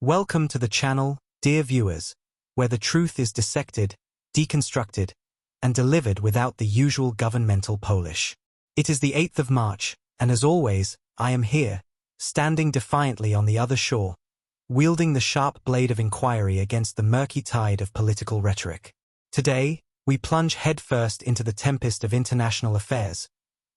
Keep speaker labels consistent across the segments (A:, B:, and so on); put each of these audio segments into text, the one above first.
A: Welcome to the channel, dear viewers, where the truth is dissected, deconstructed, and delivered without the usual governmental polish. It is the 8th of March, and as always, I am here, standing defiantly on the other shore, wielding the sharp blade of inquiry against the murky tide of political rhetoric. Today, we plunge headfirst into the tempest of international affairs,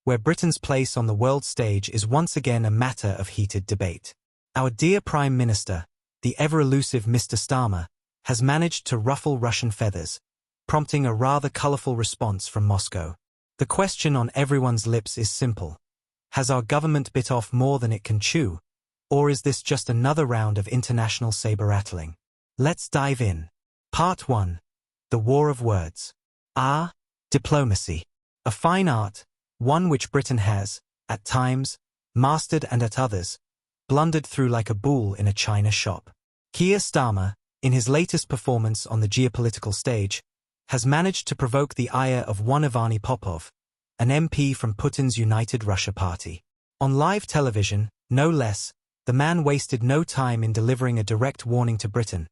A: where Britain's place on the world stage is once again a matter of heated debate. Our dear Prime Minister, the ever-elusive Mr. Starmer, has managed to ruffle Russian feathers, prompting a rather colourful response from Moscow. The question on everyone's lips is simple. Has our government bit off more than it can chew, or is this just another round of international saber-rattling? Let's dive in. Part 1. The War of Words. Diplomacy. A fine art, one which Britain has, at times, mastered and at others, blundered through like a bull in a china shop. Keir Starmer, in his latest performance on the geopolitical stage, has managed to provoke the ire of one Ivany Popov, an MP from Putin's United Russia Party. On live television, no less, the man wasted no time in delivering a direct warning to Britain,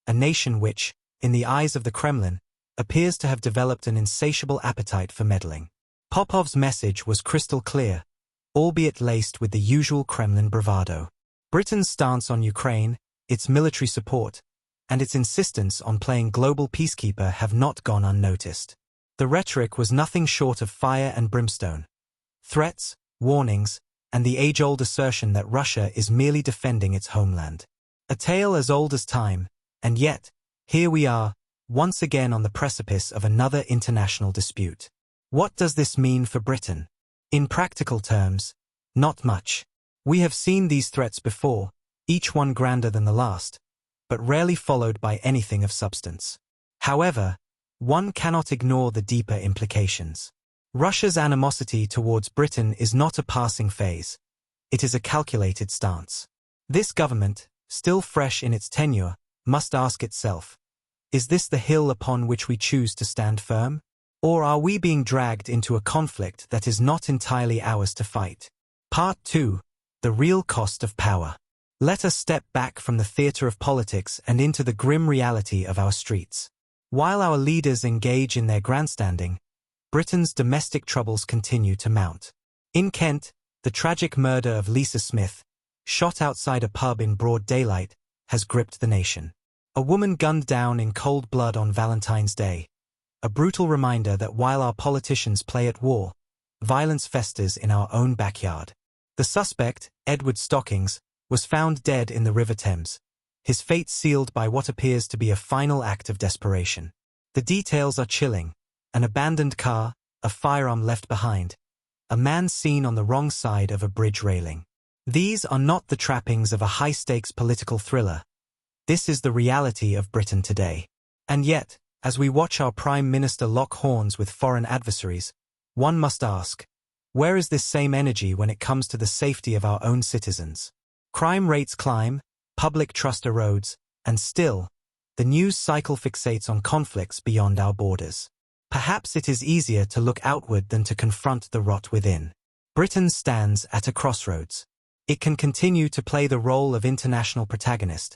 A: a nation which, in the eyes of the Kremlin, appears to have developed an insatiable appetite for meddling. Popov's message was crystal clear, albeit laced with the usual Kremlin bravado. Britain's stance on Ukraine, its military support, and its insistence on playing global peacekeeper have not gone unnoticed. The rhetoric was nothing short of fire and brimstone. Threats, warnings, and the age-old assertion that Russia is merely defending its homeland. A tale as old as time, and yet, here we are, once again on the precipice of another international dispute. What does this mean for Britain? In practical terms, not much. We have seen these threats before, each one grander than the last, but rarely followed by anything of substance. However, one cannot ignore the deeper implications. Russia's animosity towards Britain is not a passing phase. It is a calculated stance. This government, still fresh in its tenure, must ask itself, is this the hill upon which we choose to stand firm? Or are we being dragged into a conflict that is not entirely ours to fight? Part 2. The real cost of power. Let us step back from the theatre of politics and into the grim reality of our streets. While our leaders engage in their grandstanding, Britain's domestic troubles continue to mount. In Kent, the tragic murder of Lisa Smith, shot outside a pub in broad daylight, has gripped the nation. A woman gunned down in cold blood on Valentine's Day. A brutal reminder that while our politicians play at war, violence festers in our own backyard. The suspect, Edward Stockings, was found dead in the River Thames, his fate sealed by what appears to be a final act of desperation. The details are chilling: an abandoned car, a firearm left behind, a man seen on the wrong side of a bridge railing. These are not the trappings of a high-stakes political thriller. This is the reality of Britain today. And yet, as we watch our Prime Minister lock horns with foreign adversaries, one must ask, where is this same energy when it comes to the safety of our own citizens? Crime rates climb, public trust erodes, and still, the news cycle fixates on conflicts beyond our borders. Perhaps it is easier to look outward than to confront the rot within. Britain stands at a crossroads. It can continue to play the role of international protagonist,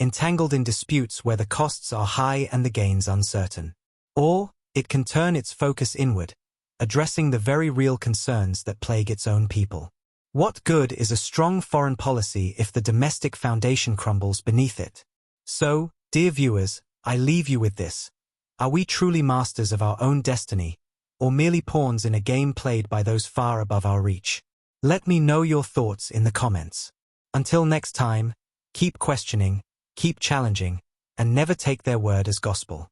A: entangled in disputes where the costs are high and the gains uncertain. Or, it can turn its focus inward, addressing the very real concerns that plague its own people. What good is a strong foreign policy if the domestic foundation crumbles beneath it? So, dear viewers, I leave you with this. Are we truly masters of our own destiny, or merely pawns in a game played by those far above our reach? Let me know your thoughts in the comments. Until next time, keep questioning, keep challenging, and never take their word as gospel.